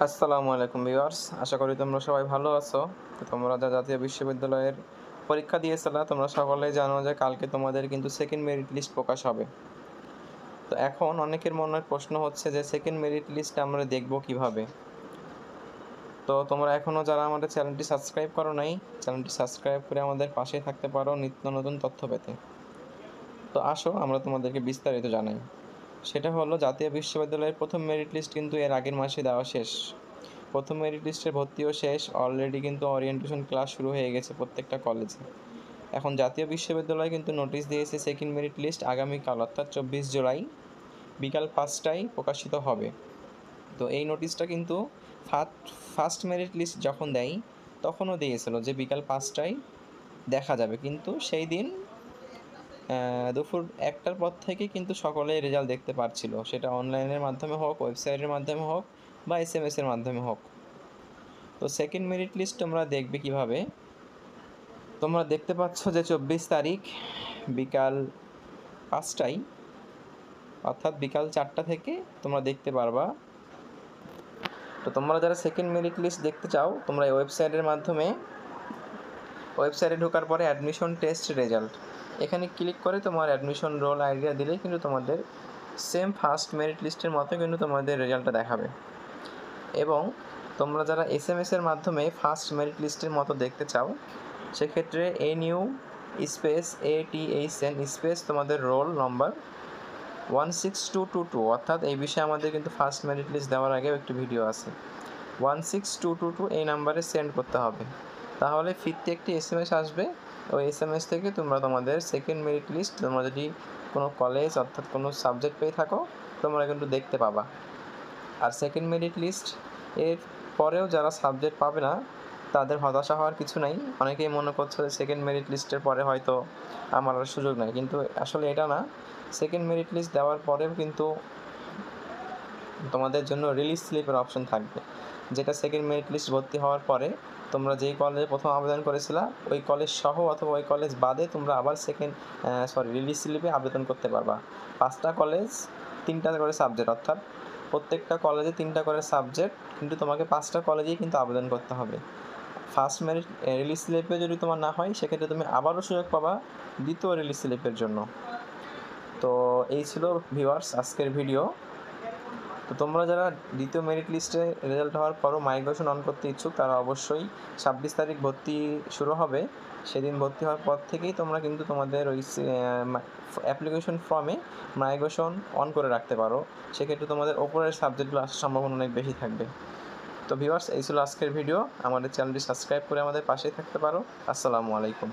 আসসালামু আলাইকুম ভিউয়ার্স, আশা করি তোমরা সবাই ভালো আছো। তো তোমরা যা জাতীয় বিশ্ববিদ্যালয়ের পরীক্ষা দিয়েছিলা, তোমরা সকলেই জানো যে কালকে তোমাদের কিন্তু সেকেন্ড মেরিট লিস্ট প্রকাশ হবে। তো এখন অনেকের মনে প্রশ্ন হচ্ছে যে সেকেন্ড মেরিট লিস্ট আমরা দেখব কিভাবে। তো তোমরা এখনও যারা আমাদের চ্যানেলটি সাবস্ক্রাইব করো নাই, চ্যানেলটি সাবস্ক্রাইব করে আমাদের পাশেই থাকতে পারো নিত্য নতুন তথ্য পেতে। তো আসো আমরা তোমাদেরকে বিস্তারিত জানাই। সেটা হলো, জাতীয় বিশ্ববিদ্যালয়ের প্রথম মেরিট লিস্ট কিন্তু এর আগের মাসে দেওয়া শেষ। প্রথম মেরিট লিস্টের ভর্তিও শেষ, অলরেডি কিন্তু ওরিয়েন্টেশন ক্লাস শুরু হয়ে গেছে প্রত্যেকটা কলেজে। এখন জাতীয় বিশ্ববিদ্যালয় কিন্তু নোটিশ দিয়েছে সেকেন্ড মেরিট লিস্ট আগামীকাল অর্থাৎ 24 জুলাই বিকাল 5টায় প্রকাশিত হবে। তো এই নোটিশটা কিন্তু ফার্স্ট মেরিট লিস্ট যখন দেয় তখনও দিয়েছিল যে বিকাল 5টায় দেখা যাবে, কিন্তু সেই দিন দুপুর 1টার পর থেকে কিন্তু সকলেই রেজাল্ট দেখতে পারছিল, সেটা অনলাইনের মাধ্যমে হোক, ওয়েবসাইটের মাধ্যমে হোক বা SMS-এর মাধ্যমে হোক। তো সেকেন্ড মেরিট লিস্ট তোমরা দেখবে কিভাবে? তোমরা দেখতে পাচ্ছ যে 24 তারিখ বিকাল 5টায় অর্থাৎ বিকাল 4টা থেকে তোমরা দেখতে পারবা। তো তোমরা যারা সেকেন্ড মেরিট লিস্ট দেখতে চাও, তোমরা এই ওয়েবসাইটে ঢোকার পরে অ্যাডমিশন টেস্ট রেজাল্ট এখানে ক্লিক করে তোমার অ্যাডমিশন রোল আইডিয়া দিলেই কিন্তু তোমাদের সেম ফার্স্ট মেরিট লিস্টের মতো কিন্তু তোমাদের রেজাল্টটা দেখাবে। এবং তোমরা যারা SMS-এর মাধ্যমে ফার্স্ট মেরিট লিস্টের মতো দেখতে চাও, সেক্ষেত্রে NU স্পেস ATHN স্পেস তোমাদের রোল নম্বর 16222, অর্থাৎ এই বিষয়ে আমাদের কিন্তু ফার্স্ট মেরিট লিস্ট দেওয়ার আগেও একটি ভিডিও আছে। 16222 এই নাম্বারে সেন্ড করতে হবে, তাহলে ফিরতে একটি SMS আসবে। ওই SMS থেকে তোমরা তোমাদের সেকেন্ড মেরিট লিস্ট, তোমরা যদি কোনো কলেজ অর্থাৎ কোনো সাবজেক্ট পেয়ে থাকো, তোমরা কিন্তু দেখতে পাবা। আর সেকেন্ড মেরিট লিস্ট এর পরেও যারা সাবজেক্ট পাবে না, তাদের হতাশা হওয়ার কিছু নাই। অনেকেই মনে করছে যে সেকেন্ড মেরিট লিস্টের পরে হয়তো আমার আর সুযোগ নাই, কিন্তু আসলে এটা না। সেকেন্ড মেরিট লিস্ট দেওয়ার পরেও কিন্তু তোমাদের জন্য রিলিজ স্লিপের অপশন থাকবে, যেটা সেকেন্ড মেরিট লিস্ট ভর্তি হওয়ার পরে তোমরা যেই কলেজে প্রথম আবেদন করেছিলা ওই কলেজ সহ অথবা ওই কলেজ বাদে তোমরা আবার রিলিজ স্লিপে আবেদন করতে পারবা। 5টা কলেজ 3টা করে সাবজেক্ট, অর্থাৎ প্রত্যেকটা কলেজে 3টা করে সাবজেক্ট, কিন্তু তোমাকে 5টা কলেজেই কিন্তু আবেদন করতে হবে। ফার্স্ট মেরিট রিলিজ স্লিপে যদি তোমার না হয়, সেক্ষেত্রে তুমি আবারও সুযোগ পাবা দ্বিতীয় রিলিজ স্লিপের জন্য। তো এই ছিল ভিউয়ার্স আজকের ভিডিও। তো তোমরা যারা দ্বিতীয় মেরিট লিস্টে রেজাল্ট হওয়ার পরও মাইগ্রেশন অন করতে ইচ্ছুক, তারা অবশ্যই 26 তারিখ ভর্তি শুরু হবে, সেদিন ভর্তি হওয়ার পর থেকেই তোমরা কিন্তু তোমাদের ওই অ্যাপ্লিকেশন ফর্মে মাইগ্রেশন অন করে রাখতে পারো। সেক্ষেত্রে তোমাদের ওপরের সাবজেক্টগুলো আসার সম্ভাবনা অনেক বেশি থাকবে। তো ভিউয়ার্স, এই ছিল আজকের ভিডিও। আমাদের চ্যানেলটি সাবস্ক্রাইব করে আমাদের পাশেই থাকতে পারো। আসসালামু আলাইকুম।